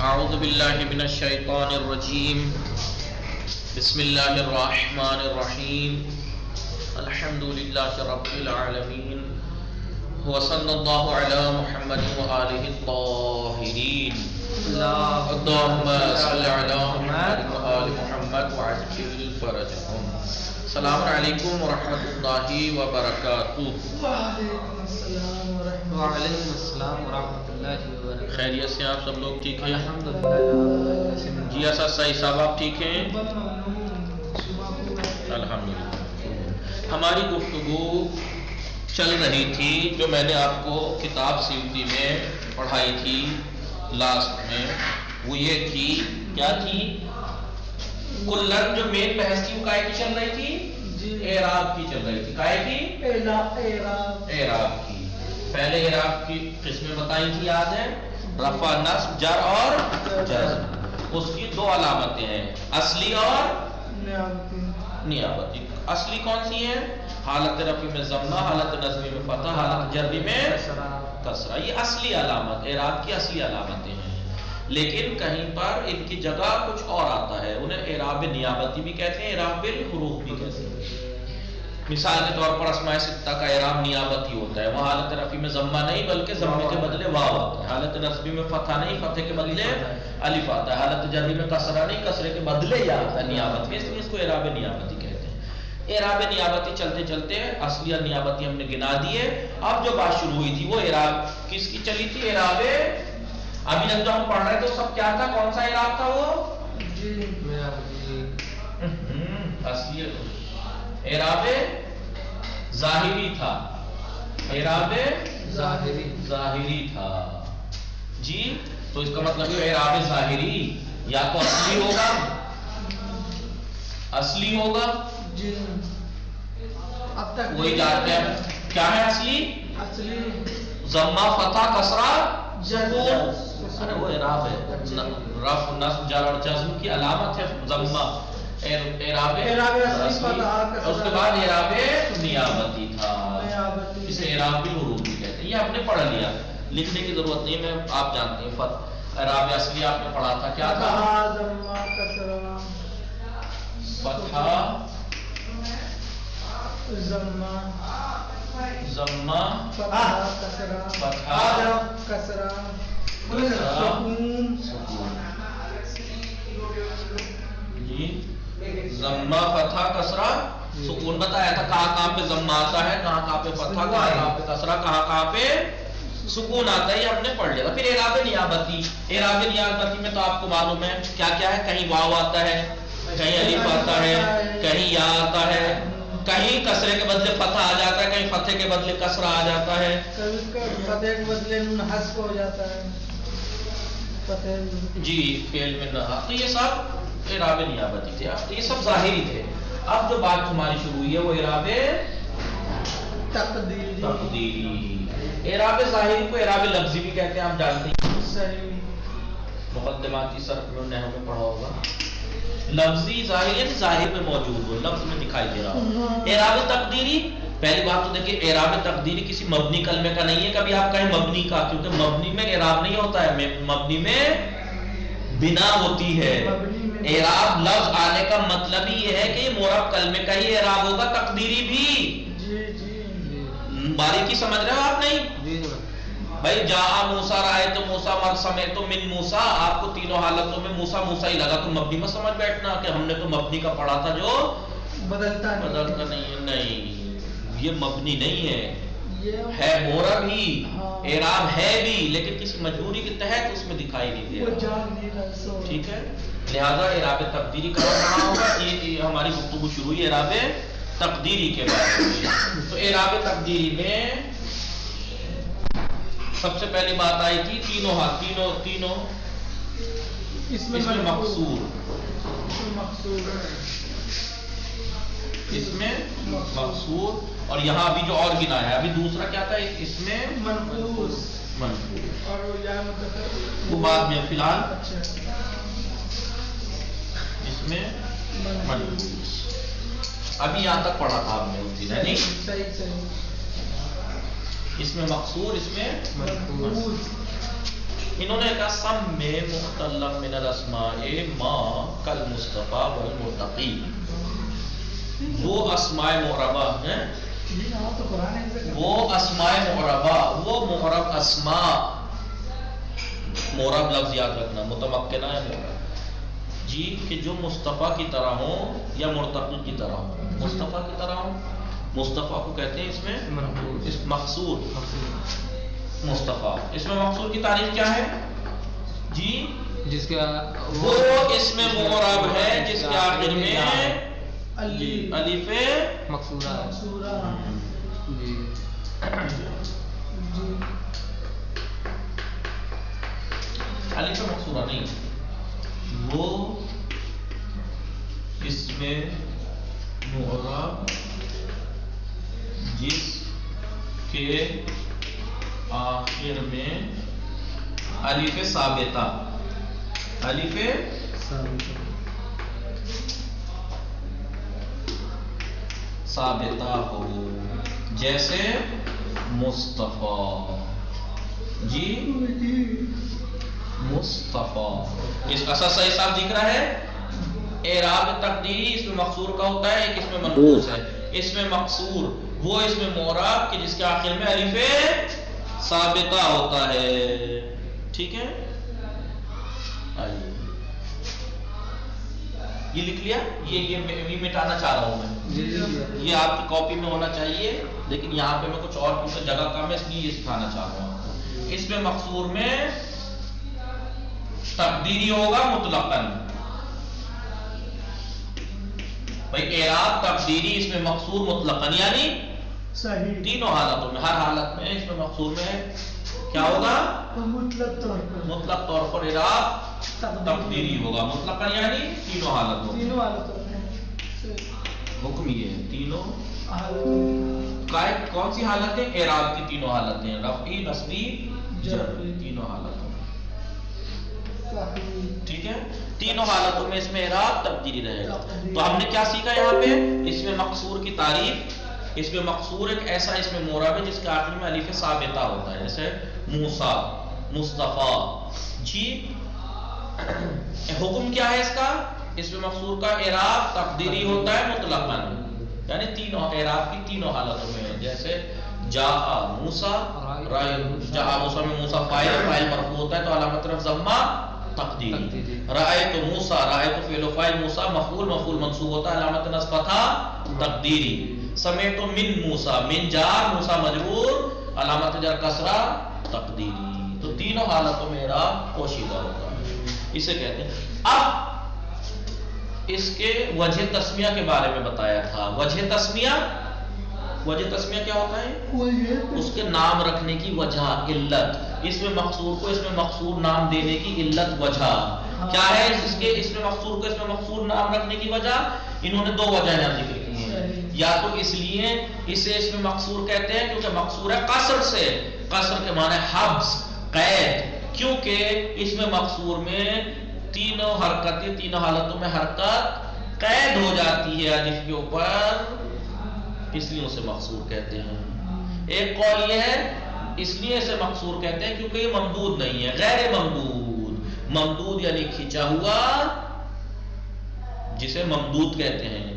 اعوذ باللہ من الشیطان الرجیم بسم اللہ الرحمن الرحیم الحمد للہ رب العالمین وصلی اللہ علی محمد وآلہ الطاہرین اللہم صلی علی محمد وآل محمد وعجل فرجہم. السلام علیکم ورحمۃ اللہ وبرکاتہ. وعلیکم السلام ورحمۃ اللہ وبرکاتہ. خیریت سے آپ سب لوگ ٹھیک ہیں؟ الحمدللہ. جی اسد سعید صاحب آپ ٹھیک ہیں؟ الحمدللہ. ہماری گفتگو چل رہی تھی جو میں نے آپ کو کتاب سیوطی میں پڑھائی تھی لاسٹ میں، وہ یہ تھی، کیا تھی؟ کلن جو مین بحث تھی وہ کائے کی چل رہی تھی؟ اعراب کی چل رہی تھی. کائے کی؟ اعراب کی. پہلے اعراب کی قسمیں بتائی تھی، یاد ہے؟ رفع، نصب، جر اور جزم. اس کی دو علامتیں ہیں، اصلی اور نیابتی. اصلی کون سی ہے؟ حالت رفع میں ضمہ، حالت نصب میں فتح، حالت جر میں کسرہ. یہ اصلی علامت اعراب کی اصلی علامتیں ہیں. لیکن کہیں پر ان کی جگہ کچھ اور آتا ہے، انہیں اعراب نیابتی بھی کہتے ہیں، اعراب بالحروف بھی کہتے ہیں. مثال کے طور پر اسماء ستہ کا اعراب نیابتی ہوتا ہے، وہ حالت رفع میں ضمہ نہیں بلکہ ضمے کے بدلے واو آتا ہے. حالت نصبی میں فتح نہیں، فتح کے بدلے الف آتا ہے. حالت جری میں کسرہ نہیں، کسرے کے بدلے یا آتا ہے نیابت کے، اس لیے اس کو اعراب نیابتی کہتے ہیں. اعراب نیابتی چلتے چلتے اصلی اور نیابتی ہم نے گنا دیے. اب جو بات شروع ہوئی تھی وہ اعراب کس کی چلی تھی؟ اعراب ابھی جب ہم پڑھ رہے تو سب کیا تھا؟ کون سا اعراب تھا وہ؟ اصلی اعراب ظاہری تھا. اعراب ظاہری تھا جی. تو اس کا مطلب ہے اعراب ظاہری یا تو اصلی ہوگا، اصلی ہوگا جی. اب تک وہی جانتے ہیں کیا ہے اصلی؟ ضمہ، فتح، کسرہ، سکون. ارے وہ اعراب ہے، رفع، نصب، جر اور جزم کی علامت ہے ضمہ. اعراب اس کے بعد اعراب نیابتی تھا، اسے اعراب بالحروف بھی کہتے ہیں. یہ آپ نے پڑھ لیا، لکھنے کی ضرورت نہیں. میں آپ جانتے ہیں اعراب اصلی آپ نے پڑھا تھا، کیا تھا؟ فتحہ، ضمہ، فتحہ، کسرہ، سکون. جی ضمہ، فتحہ، کسرہ، سکون. بتایا تھا کہاں کہاں پہ ضمہ آتا ہے، کہاں کہاں پہ فتحہ، کہاں کہاں پہ کسرہ، کہاں کہاں پہ سکون آتا ہے. یہ ہم نے پڑھ لیا. پھر اعراب نیابتی. اعراب نیابتی میں تو آپ کو معلوم ہے کیا کیا ہے؟ کہیں واو آتا ہے، کہیں الف آتا ہے، کہیں یا آتا ہے، کہیں کسرے کے بدلے فتح آ جاتا ہے، کہیں فتح کے بدلے کسرہ آ جاتا ہے، فتح کے بدلے نون حذف ہو جاتا ہے جی فعل میں نہ. تو یہ سب اعراب نیابتی تھے. یہ سب ظاہری تھے. اب جو بات ہماری شروع ہوئی ہے وہ اعراب تقدیری. اعراب ظاہری کو اعراب لفظی بھی کہتے ہیں، آپ جانتے ہیں، مقدماتی صرف میں نحو میں پڑھا ہوگا. لفظی ظاہری یعنی ظاہر میں موجود ہو، لفظ میں دکھائی دے رہا ہو. اعراب تقدیری، پہلی بات تو دیکھیے اعراب تقدیری کسی مبنی کلمے کا نہیں ہے. کبھی آپ کہیں مبنی کا، کیونکہ مبنی میں اعراب نہیں ہوتا ہے، مبنی میں بنا ہوتی ہے. اعراب لفظ آنے کا مطلب ہی یہ ہے کہ یہ معرب کلمے کا ہی اعراب ہوگا، تقدیری بھی. باریکی سمجھ رہے ہو آپ؟ نہیں بھائی. جاء موسیٰ، رأیت موسیٰ، سمعت من موسیٰ، آپ کو تینوں حالتوں میں موسیٰ موسیٰ ہی لگا تو مبنی میں سمجھ بیٹھنا کہ ہم نے تو مبنی کا پڑھا تھا جو بدلتا نہیں ہے. نہیں، یہ مبنی نہیں ہے معرب ہی. اعراب ہے بھی لیکن کسی مجبوری کے تحت اس میں دکھائی نہیں دے رہا. ٹھیک ہے، لہذا اعراب تقدیری کا پڑھنا ہوگا. یہ ہماری گفتگو شروع ہوئی اعراب تقدیری کے بارے میں. تو اعراب تقدیری میں سب سے پہلی بات آئی تھی تینوں اس میں مقصور، اس میں مقصور. اور یہاں ابھی جو اور گنا ہے، ابھی دوسرا کیا تھا؟ اس میں منقوص. وہ بعد میں، فی الحال اس میں منقوص. ابھی یہاں تک پڑھا تھا آپ نے اس دن، ہے نہیں؟ اس میں مقصور، اس میں منقوص. انہوں نے کہا سم میں معتلم من الاسماء ما کالمصطفیٰ والمرتقی، وہ اسماء معربہ ہیں، وہ اسماء معربہ، وہ معرب اسماء، معرب لفظ یاد رکھنا، متمکنہ ہے معرب جی، کہ جو مصطفیٰ کی طرح ہوں یا مرتقی کی طرح ہوں، مصطفیٰ کی طرح ہوں، مصطفیٰ کو کہتے ہیں اس میں مقصور، مصطفیٰ اس میں مقصور کی تعریف کیا ہے جی؟ جس کا وہ اس میں معرب ہے جس کے آخر میں الف مقصورہ جی، الف مقصورہ نہیں، وہ اس میں معرب جس کے آخر میں الف ثابتہ، الف ثابتہ ہو، جیسے مصطفیٰ جی، مصطفیٰ، اس کا صحیح صاحب دکھ رہا ہے، اعراب تقدیری اس میں مقصور کا ہوتا ہے، ایک اس میں منقوص ہے، اس میں مقصور وہ اس میں معرب کہ جس کے آخر میں الف ثابتہ ہوتا ہے، ٹھیک ہے؟ آئیے یہ لکھ لیا، یہ مٹانا چاہ رہا ہوں میں، یہ آپ کی کاپی میں ہونا چاہیے، لیکن یہاں پہ میں کچھ اور کیونکہ جگہ کم ہے اس لیے یہ سکھانا چاہ رہا ہوں۔ اس میں مقصور میں تقدیری ہوگا مطلقاً، بھائی اعراب تقدیری اس میں مقصور مطلقاً، یعنی صحیح تینوں حالتوں میں، ہر حالت میں اس میں مقصور میں کیا ہوگا؟ مطلق طور پر اعراب تقدیری ہوگا، مطلقاً یعنی تینوں حالتوں میں، حکم یہ ہے تینوں کون سی حالتیں؟ اعراب کی تینوں حالتیں، رفعی، نصبی، جرری، تینوں حالتوں میں، ٹھیک ہے؟ تینوں حالتوں میں اس میں اعراب تقدیری رہے گا۔ تو ہم نے کیا سیکھا یہاں پہ؟ اس میں مقصور کی تعریف، اس میں مقصور ایک ایسا اس میں معرب ہے جس کے آخر میں الف ثابتہ ہوتا ہے، جیسے موسیٰ، مصطفیٰ جی۔ حکم کیا ہے اس کا؟ اس میں مقصور کا اعراب تقدیری ہوتا ہے مطلقاً، یعنی تینوں اعراب کی تینوں حالتوں میں ہے، جیسے جاء موسیٰ، جاء موسیٰ میں موسیٰ فاعل مرفوع ہوتا ہے تو علامت رفع ضمہ تقدیری، رأیت موسیٰ، رأیت فعل و فاعل موسیٰ مفعول منصوب ہوتا ہے علامت نصب فتحہ تقدیری، سمعت من موسیٰ، من جار موسیٰ مجرور علامت جر کسرہ تقدیری، تو تینوں حالتوں میں اعراب پوشیدہ ہوتا ہے، اسے کہتے ہیں۔ اب اس کے وجہ تسمیہ کے بارے میں بتایا تھا، وجہ تسمیہ کیا ہوتا ہے؟ اس کے نام رکھنے کی وجہ، علت، اس میں مقصور کو اس میں مقصور نام دینے کی علت، وجہ کیا ہے؟ اس میں مقصور کو اس میں مقصور نام رکھنے کی وجہ، انہوں نے دو وجہ یہاں ذکر کی ہیں، یا تو اس لیے اسے اس میں مقصور کہتے ہیں کیونکہ مقصور ہے قصر سے، قصر کے معنی حبس، قید، کیونکہ اس میں مقصور میں تینوں حرکتیں، تینوں حالتوں میں حرکت قید ہو جاتی ہے الف کے اوپر، اس لیے اسے مقصور کہتے ہیں۔ ایک قول یہ ہے اس لیے اسے مقصور کہتے ہیں کیونکہ یہ ممدود نہیں ہے، غیر ممدود، ممدود یعنی کھینچا ہوا جسے ممدود کہتے ہیں،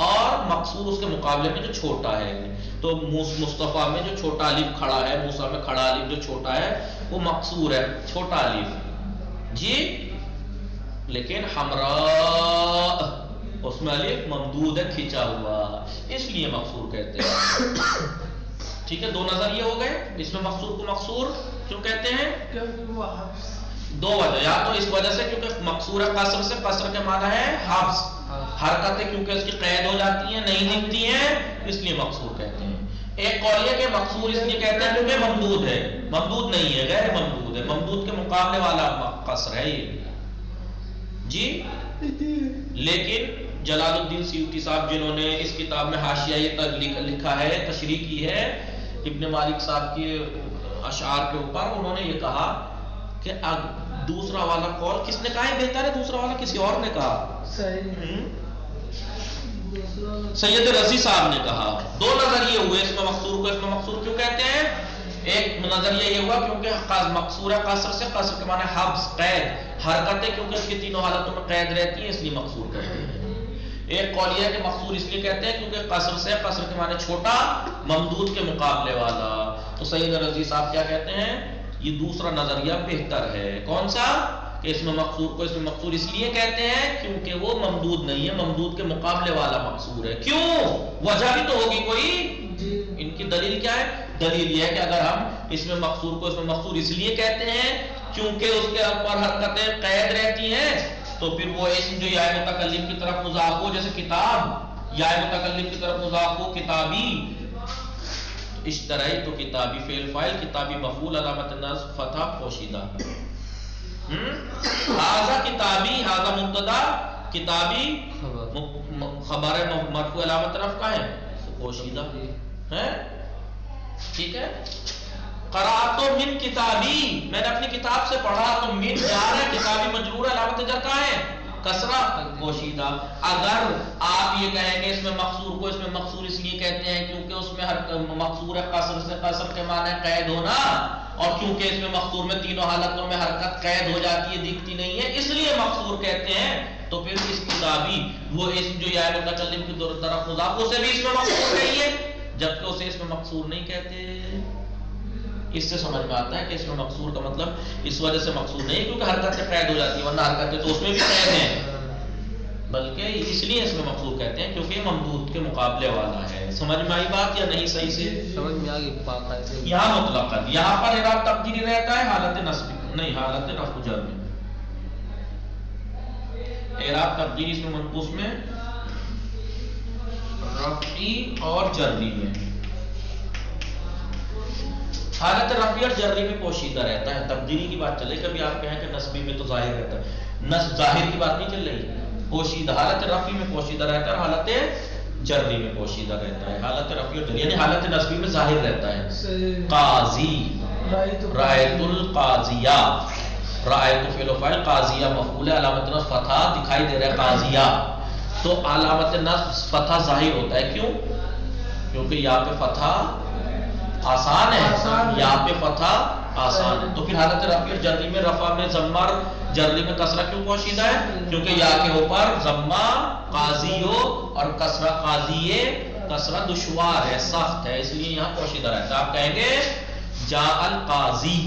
اور مقصور اس کے مقابلے میں جو چھوٹا ہے، تو مصطفیٰ میں جو چھوٹا الف کھڑا ہے، موسیٰ میں کھڑا الف جو چھوٹا ہے وہ مقصور ہے، چھوٹا الف جی، لیکن حمراء اس میں الف ممدود ہے، کھینچا ہوا، اس لیے مقصور کہتے ہیں، ٹھیک ہے؟ دو نظریے ہو گئے، اس میں مقصور کو مقصور کیوں کہتے ہیں؟ دو وجہ، یا تو اس وجہ سے کیونکہ مقصور ہے قصر سے، قصر کے معنی ہے حبس، حرکتیں کیونکہ اس کی قید ہو جاتی ہیں، نہیں دکھتی ہیں، اس لیے مقصور کہتے ہیں۔ ایک قول یہ کہ مقصور اس لیے کہتے ہیں کیونکہ ممدود ہے، ممدود نہیں ہے، غیر ممدود ہے، ممدود کے مقابلے والا قصر ہے یہ جی۔ لیکن جلال الدین سیوطی صاحب جنہوں نے اس کتاب میں حاشیہ یہ لکھا ہے، تشریح کی ہے ابن مالک صاحب کے اشعار کے اوپر، انہوں نے یہ کہا کہ دوسرا والا قول کس نے کہا ہے بہتر ہے، دوسرا والا کسی اور نے کہا، سید رضی صاحب نے کہا، دو نظریے ہوئے اس میں مقصور کو اس میں مقصور کیوں کہتے ہیں؟ ایک نظریہ یہ ہوا کیونکہ مقصور ہے قصر سے، قصر کے معنی حبس، قید، حرکتیں کیونکہ اس کی تینوں حالتوں میں قید رہتی ہیں اس لیے مقصور کہتے ہیں۔ ایک قول یہ ہے کہ مقصور اس لیے کہتے ہیں کیونکہ قصر سے، قصر کے معنی چھوٹا، ممدود کے مقابلے والا۔ تو سید رضوی صاحب کیا کہتے ہیں، یہ دوسرا نظریہ بہتر ہے۔ کون سا؟ کہ اس میں مقصور کو اس میں مقصور اس لیے کہتے ہیں کیونکہ وہ ممدود نہیں ہے، ممدود کے مقابلے والا مقصور ہے۔ کیوں؟ وجہ بھی تو ہوگی کوئی۔ ان کی دلیل کیا ہے؟ دلیل یہ ہے کہ اگر ہم اس میں مقصور کو اس میں مقصور اس لیے کہتے ہیں کیونکہ اس کے اوپر حرکتیں قید رہتی ہیں، تو پھر وہ اسم جو یا متکلم کی طرف مضاف ہو، جیسے کتاب، یا متکلم کی طرف مضاف ہو کتابی، اشترائی تو کتابی فعل فاعل، کتابی مفعول، علامت نصب فتح پوشیدہ۔ ھذا کتابی، ھذا مبتدا، کتابی خبر مرفوع، علامت رفع ہے پوشیدہ ہے، ٹھیک ہے۔ قرأت من کتابی، میں نے اپنی کتاب سے پڑھا، تو من جار ہے، کتابی مجرور، علامت جر کا ہے کسرہ پوشیدہ۔ اگر آپ یہ کہیں کہ اس میں مقصور کو اس میں مقصور اس لیے کہتے ہیں کیونکہ اس میں ہر مقصور ہے قصر سے، قصر کے معنی قید ہونا، اور کیونکہ اس میں مقصور میں تینوں حالتوں میں حرکت قید ہو جاتی ہے، دکھتی نہیں ہے، اس لیے مقصور کہتے ہیں، تو پھر اس کتابی وہ اسم جو یا متکلم کی طرف مضاف اسے بھی اس میں مقصور کہیے، جبکہ اسے اس میں مقصور نہیں کہتے۔ اس سے سمجھ میں آتا ہے کہ اس میں مقصور کا مطلب اس وجہ سے مقصور نہیں کیونکہ حرکتیں قید ہو جاتی ہیں، ورنہ حرکتیں تو اس میں بھی قید ہیں، بلکہ اس لیے اس میں مقصور کہتے ہیں کیونکہ یہ ممدود کے مقابلے والا ہے۔ سمجھ میں آئی بات یا نہیں؟ صحیح سے سمجھ میں آ گئی۔ یہاں مطلقاً، یہاں پر اعراب تقدیری رہتا ہے حالت نصب نہیں، حالت رفع جر میں اعراب تقدیری اس میں منقوص میں رفعی اور جری میں، حالت رفعی اور جری میں پوشیدہ رہتا ہے۔ تقدیری کی بات چلے، کبھی آپ کہیں کہ نصبی میں تو ظاہر رہتا ہے، نصب ظاہر کی بات نہیں چل رہی، پوشیدہ حالت رفعی میں پوشیدہ رہتا ہے، حالت جری میں پوشیدہ رہتا ہے۔ حالت رفعی اور جری یعنی حالت نصبی میں ظاہر رہتا ہے۔ قاضی، رأیت القاضیہ، رأیت فعل و فاعل، قاضیہ مفعول ہے، علامت نصب فتح دکھائی دے رہا ہے قاضیہ، تو علامت نصب فتح ظاہر ہوتا ہے۔ کیوں؟ کیونکہ یہاں پہ فتح آسان ہے، یہاں پہ فتح آسان ہے، تو پھر حالت رفعی اور جری میں رفع میں ضمہ، جری میں کسرہ کیوں پوشیدہ ہے؟ کیونکہ یا کے اوپر ضمہ قاضی ہو اور کسرہ قاضی، کسرہ دشوار ہے، سخت ہے، اس لیے یہاں پوشیدہ رہتا ہے۔ آپ کہیں گے جاء القاضی،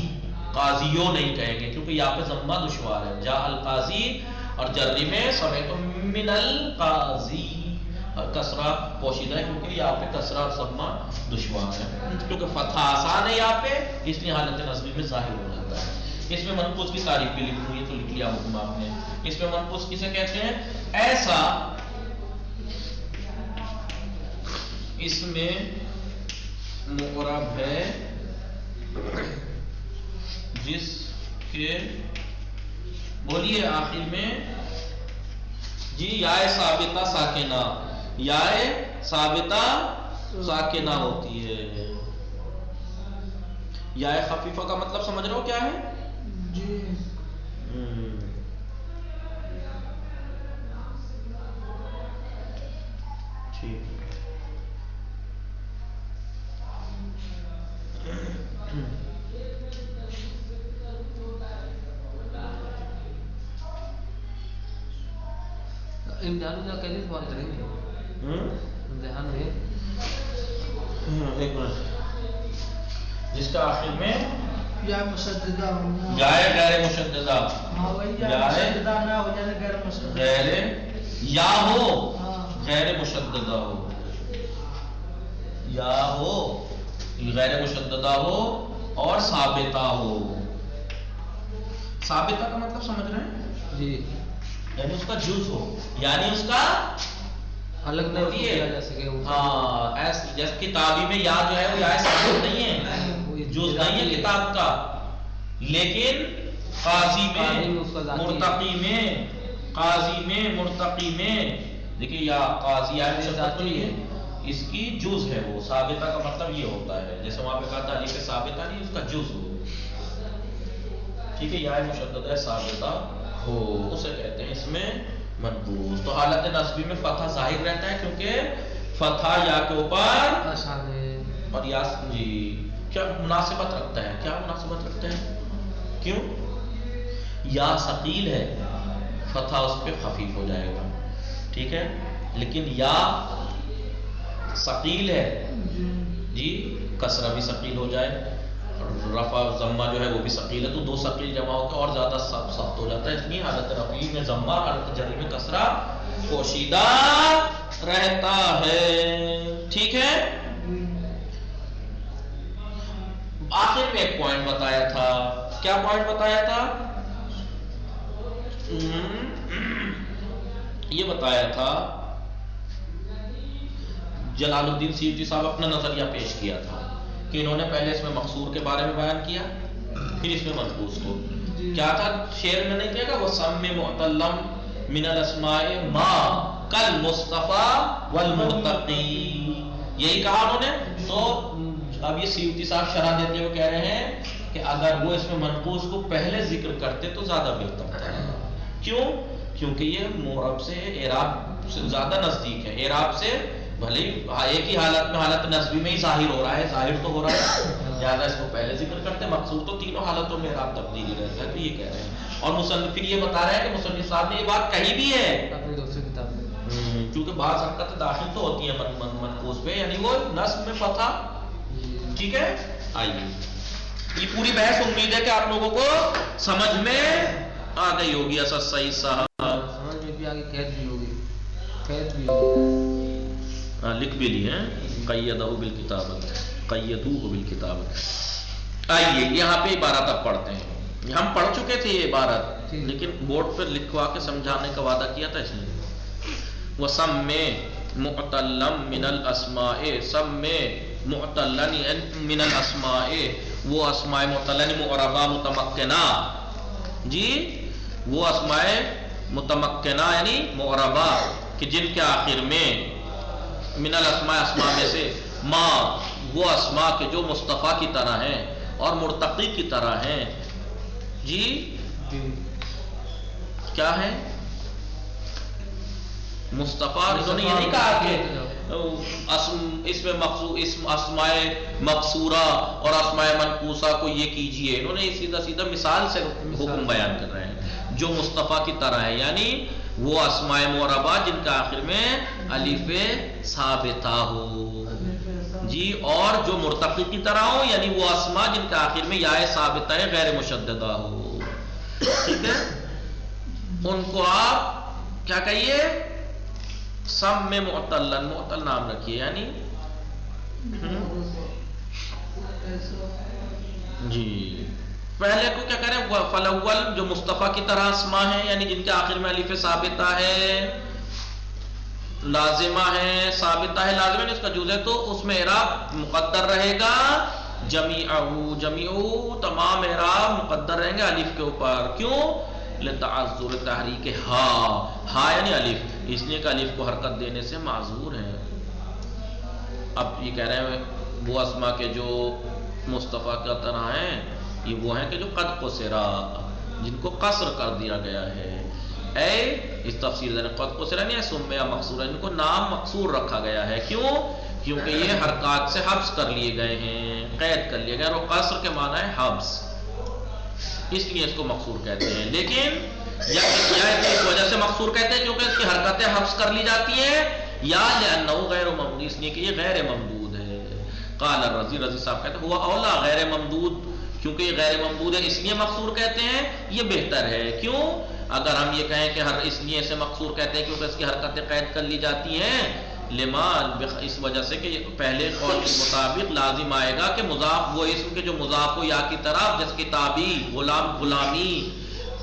قاضیوں نہیں کہیں گے کیونکہ یہاں پہ ضمہ دشوار ہے، جاء القاضی، اور جری میں سمعت من القاضی، کسرہ پوشیدہ ہے کیونکہ یہاں پہ کسرہ اور ضمہ دشوار ہے، کیونکہ فتح آسان ہے یہاں پہ، اس لیے حالت نصبی میں ظاہر ہو جاتا ہے۔ اس میں منقوص کی تعریف بھی لکھی ہوئی ہے تو لکھ لیا حکم آپ نے۔ اس میں منقوص کسے کہتے ہیں؟ ایسا اس میں معرب ہے جس کے بولیے آخر میں جی یائے ثابتہ ساکنہ، یائے ثابتہ ساکنہ ہوتی ہے۔ یائے خفیفہ کا مطلب سمجھ رہے ہو کیا ہے؟ جی ٹھیک امتحان میں کیسے سوال کریں گے؟ امتحان میں ایک منٹ، جس کا آخر میں یا مشددہ ہونا، جائے غیر مشددہ، ہاں وہی یا مشددہ نہ ہو جائے غیر مشددہ، غیر یا ہو ہاں غیر مشددہ ہو، یا ہو غیر مشددہ ہو اور ثابتہ ہو۔ ثابتہ کا مطلب سمجھ رہے ہیں؟ جی یعنی اس کا جز ہو، یعنی اس کا الگ نہیں کیا جا سکے۔ ہاں جیسے کتابی میں یا جو ہے وہ یا ثابت نہیں ہے، جز نہیں ہے کتاب کا، لیکن قاضی میں مرتقی میں، قاضی میں مرتقی میں دیکھیے یا قاضی یا نہیں ہے، اس کی جز ہے وہ۔ ثابتہ کا مطلب یہ ہوتا ہے جیسے وہاں پہ کہا تھا علی کے ثابتہ نہیں، اس کا جز ہو، ٹھیک ہے، یا مشددہ ثابتہ ہو، اسے کہتے ہیں اس میں منقوص۔ تو حالت نصبی میں فتح ظاہر رہتا ہے کیونکہ فتح یا کے اوپر آسان ہے، اور یا جی کیا مناسبت رکھتا ہے؟ کیا مناسبت رکھتا ہے؟ کیوں؟ یا ثقیل ہے، فتحہ اس پہ خفیف ہو جائے گا، ٹھیک ہے، لیکن یا ثقیل ہے جی، کسرہ بھی ثقیل ہو جائے، رفع ضمہ جو ہے وہ بھی ثقیل ہے، تو دو ثقیل جمع ہو کے اور زیادہ سخت ہو جاتا ہے، اس لیے حالت رفعی میں ضمہ، حالت جری میں کسرہ پوشیدہ رہتا ہے، ٹھیک ہے۔ آخر میں ایک پوائنٹ بتایا تھا، کیا پوائنٹ بتایا تھا؟ یہ بتایا تھا، جلال الدین سیوطی صاحب اپنا نظریہ پیش کیا تھا کہ انہوں نے پہلے اس میں مقصور کے بارے میں بیان کیا، پھر اس میں منقوص کو، کیا تھا شعر میں نہیں کہے گا وَسَمِّ مُعْتَلَّمْ مِنَ الْأَسْمَاءِ مَا كَالْمُصْطَفَى وَالْمُرْتَقِي، یہی کہا انہوں نے۔ تو اب یہ سیوطی صاحب شرح دیتے ہوئے کہہ رہے ہیں کہ اگر وہ اس میں منقوص کو پہلے ذکر کرتے تو زیادہ بہتر تھا، کیوں؟ کیونکہ یہ معرب سے اعراب سے زیادہ نزدیک ہے، اعراب سے بھلے ایک ہی حالت میں، حالت نصبی میں ہی ظاہر ہو رہا ہے، ظاہر تو ہو رہا ہے، لہٰذا اس کو پہلے ذکر کرتے ہیں، مقصود تو تینوں حالتوں میں اعراب تبدیلی رہتا ہے، تو یہ کہہ رہے ہیں۔ اور مصنف پھر یہ بتا رہے ہیں کہ مصنف صاحب نے یہ بات کہی بھی ہے، کیونکہ بعض حرکتیں داخل تو ہوتی ہیں منقوص پہ، یعنی وہ نصب میں فتح، ٹھیک ہے۔ آئیے یہ پوری بحث امید ہے کہ آپ لوگوں کو سمجھ میں آ گئی ہوگی، اسد سعید صاحب سمجھ میں بھی آگے، قید بھی ہوگی، قید بھی ہوگی، لکھ بھی لی ہیں، قیدہ بالکتابت، قیدوہ بالکتابت۔ آئیے یہاں پہ عبارت اب پڑھتے ہیں، ہم پڑھ چکے تھے یہ عبارت، لیکن بورڈ پر لکھوا کے سمجھانے کا وعدہ کیا تھا اس نے۔ وَسَمِّ مُعْتَلًّا مِنَ الْأَسْمَاءِ، سَمِّ مُعْتَلًّا مِنَ الْأَسْمَاءِ، وہ اسماء معتلہ معربہ متمکنہ، جی وہ اسماء متمکنہ یعنی معربہ کہ جن کے آخر میں من الاسماء، اسماء میں سے، ما وہ اسماء کے جو مصطفیٰ کی طرح ہیں اور مرتقی کی طرح ہیں، جی کیا ہے مصطفیٰ، انہوں نے یہ نہیں کہا کہ اس میں اسماء مقصورہ اور اسماء منقوصہ کو یہ کیجئے، انہوں نے سیدھا سیدھا مثال سے حکم بیان کر رہے ہیں، جو مصطفیٰ کی طرح ہے، یعنی وہ اسماء معربہ جن کا آخر میں الف ثابتہ ہو، جی، اور جو مرتقی کی طرح ہو، یعنی وہ اسماء جن کا آخر میں یا ثابتہ ہے غیر مشددہ ہو، ٹھیک ہے، ان کو آپ کیا کہیے؟ سب میں معتلن، معتل نام رکھیے، یعنی جی پہلے کو کیا کریں؟ فالاول جو مصطفیٰ کی طرح اسماء ہیں، یعنی جن کے آخر میں الف ثابتہ ہے، لازمہ ہے، ثابتہ ہے، لازمہ ہے اس کا جز ہے، تو اس میں اعراب مقدر رہے گا جمیعہ، جمیعہ تمام اعراب مقدر رہیں گے الف کے اوپر، کیوں؟ لتعذر تحریک ہا، ہا یعنی الف، اس لیے کہ الف کو حرکت دینے سے معذور ہے۔ اب یہ کہہ رہے ہیں وہ اسماء کے جو مصطفیٰ کا طرح ہیں، یہ وہ ہیں کہ جو قد قصرا، جن کو قصر کر دیا گیا ہے، اس تفسیر نے قد قصرا نہیں ہے، سمیہ مقصورا، ان کو نام مقصور رکھا گیا ہے، کیوں؟ کیونکہ یہ حرکات سے حبس کر لیے گئے ہیں، قید کر لیے گئے، اور قصر کے معنی ہے حبس، اس لیے اس کو مقصور کہتے ہیں۔ لیکن یا اس وجہ سے مقصور کہتے ہیں کیونکہ اس کی حرکتیں حبس کر لی جاتی ہیں، یا لأنہ غیر ممدود، اس لیے کہ یہ غیر ممدود ہے۔ قال الرزی، رضی صاحب کہتے ہیں ہوا اولا غیر ممدود، کیونکہ یہ غیر ممدود ہے اس لیے مقصور کہتے ہیں، یہ بہتر ہے، کیوں؟ اگر ہم یہ کہیں کہ اس لیے اسے مقصور کہتے ہیں کیونکہ اس کی حرکتیں قید کر لی جاتی ہیں، لما، اس وجہ سے کہ پہلے قول کے مطابق لازم آئے گا کہ مضاف وہ اسم کے جو مضاف ہو یا کی طرف، جیسے کتابی، غلام، غلامی،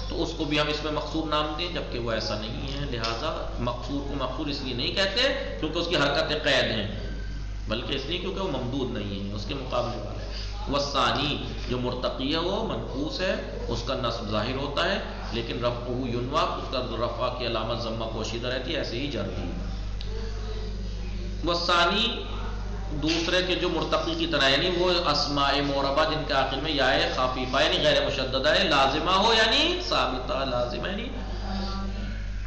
تو اس کو بھی ہم اس میں مقصور نام دیں، جبکہ وہ ایسا نہیں ہے، لہٰذا مقصور کو مقصور اس لیے نہیں کہتے کیونکہ اس کی حرکتیں قید ہیں، بلکہ اس لیے کیونکہ وہ ممدود نہیں ہے، اس کے مقابلے والا ہے۔ والثانی جو مرتقی ہے وہ منقوص ہے، اس کا نصب ظاہر ہوتا ہے، لیکن رفعہ ینوی، اس کا رفع کی علامت ضمہ پوشیدہ رہتی ہے، ایسے ہی جر بھی۔ والثانی دوسرے کے جو مرتقی کی طرح، یعنی وہ اسماء معربہ جن کے آخر میں یا خفیفہ یعنی غیر مشددہ ہے، لازمہ ہو یعنی ثابتہ، لازمہ یعنی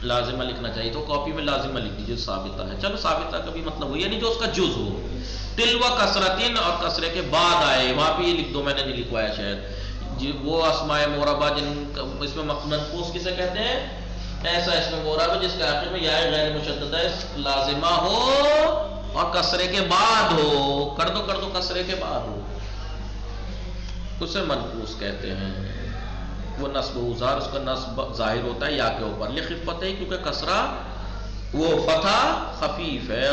لازمہ لکھنا چاہیے تو کاپی میں لازمہ لکھ دیجیے، ثابتہ ہے، چلو ثابتہ کا بھی مطلب ہو یعنی جو اس کا جز ہو، تلو کسرتن اور کسرے کے بعد آئے، وہاں پہ یہ لکھ دو، میں نے نہیں لکھوایا شاید جی، وہ اسماء معربہ جن اس میں منقوص کسے کہتے ہیں؟ ایسا اس میں معرب جس کے آخر میں یا غیر مشددہ لازمہ ہو اور کسرے کے بعد ہو، کر دو کسرے کے بعد ہو، اسے منقوص کہتے ہیں۔ وہ نصب اوزار، اس کا نصب ظاہر ہوتا ہے یا کے اوپر لخفت ہے، کیونکہ کسرہ وہ فتح خفیف ہے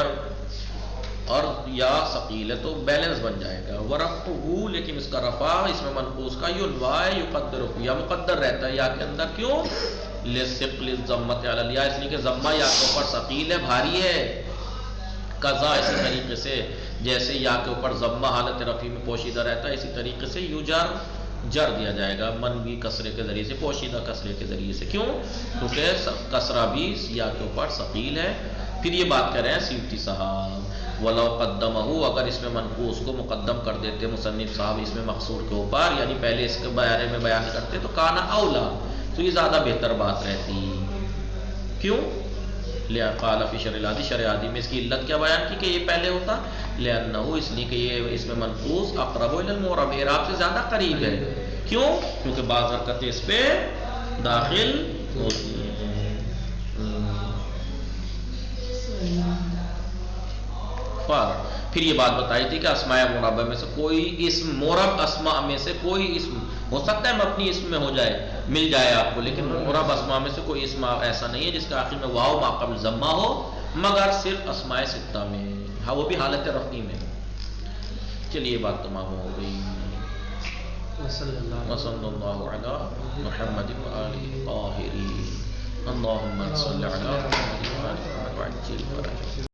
اور یا ثقیل ہے تو بیلنس بن جائے گا۔ ورفعہ، لیکن اس کا رفع اس میں منقوص کا یلوا ہے، یقدر یا مقدر رہتا ہے یا کے اندر، کیوں؟ لثقل الضمۃ علی الیا، اس لیے کہ ضمہ یا کے اوپر ثقیل ہے، بھاری ہے۔ قضا اسی طریقے سے جیسے یا کے اوپر ضمہ حالت رفع میں پوشیدہ رہتا ہے، اسی طریقے سے یجر جر دیا جائے گا منوی کسرے کے ذریعے سے، پوشیدہ کسرے کے ذریعے سے، کیوں؟ کیونکہ کسرہ بھی یا کے اوپر ثقیل ہے۔ پھر یہ بات کر رہے ہیں سیوطی صاحب، ولو قدمہ، اگر اس میں منقوص کو مقدم کر دیتے مصنف صاحب اس میں مقصور کے اوپر، یعنی پہلے اس کے بارے میں بیان کرتے تو کانا اولا، تو یہ زیادہ بہتر بات رہتی، کیوں؟ قال فی شرع العادی، شرع عادی میں اس کی علت کیا بیان کی کہ یہ پہلے ہوتا؟ لأنہ، اس لیے کہ یہ اس میں منقوص اقرب الی المعرب، اعراب سے زیادہ قریب ہے، کیوں؟ کیونکہ بعض حرکتیں اس پہ داخل ہوتی ہیں۔ پھر یہ بات بتائی تھی کہ اسماء معربہ میں سے کوئی اسم، معرب اسماء میں سے کوئی اسم ہو سکتا ہے مبنی اسم میں ہو جائے، مل جائے آپ کو، لیکن معرب اسماء میں سے کوئی اسم ایسا نہیں ہے جس کے آخر میں واو ما قبل ضمہ ہو، مگر صرف اسماء ستہ میں، ہاں وہ بھی حالت رفعی میں۔ چلیے یہ بات تمام ہو گئی۔ وصلی اللہ علی محمد وآلہ الطاہرین، اللہم صل علی محمد وآلہ محمد وعجل فرجہ۔